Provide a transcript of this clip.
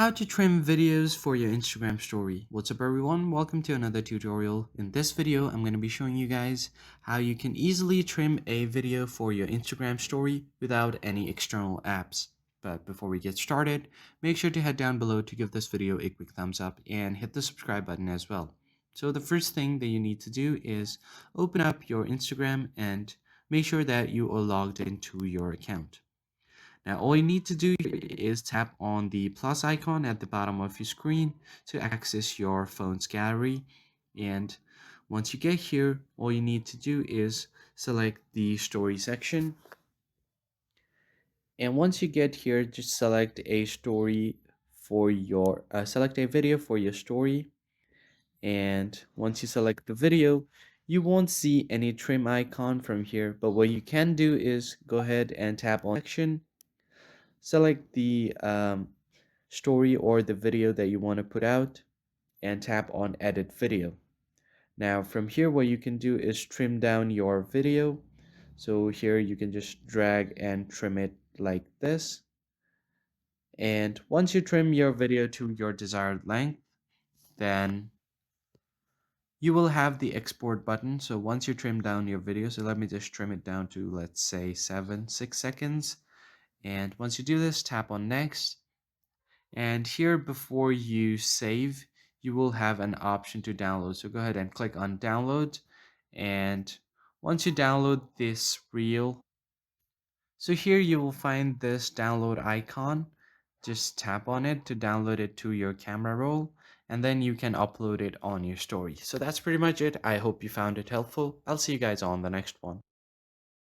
How to trim videos for your Instagram story. What's up everyone, welcome to another tutorial. In this video I'm going to be showing you guys how you can easily trim a video for your Instagram story without any external apps. But before we get started, make sure to head down below to give this video a quick thumbs up and hit the subscribe button as well. So the first thing that you need to do is open up your Instagram and make sure that you are logged into your account. Now all you need to do is tap on the plus icon at the bottom of your screen to access your phone's gallery, and once you get here, all you need to do is select the story section, and once you get here, just select a story for your select a video for your story. And once you select the video, you won't see any trim icon from here, but what you can do is go ahead and tap on section, select the story or the video that you want to put out, and tap on edit video. Now from here, what you can do is trim down your video. So here you can just drag and trim it like this. And once you trim your video to your desired length, then you will have the export button. So once you trim down your video, so let me just trim it down to, let's say 6 seconds. And once you do this, tap on next. And here, before you save, you will have an option to download. So go ahead and click on download. And once you download this reel, so here you will find this download icon. Just tap on it to download it to your camera roll, and then you can upload it on your story. So that's pretty much it. I hope you found it helpful. I'll see you guys on the next one.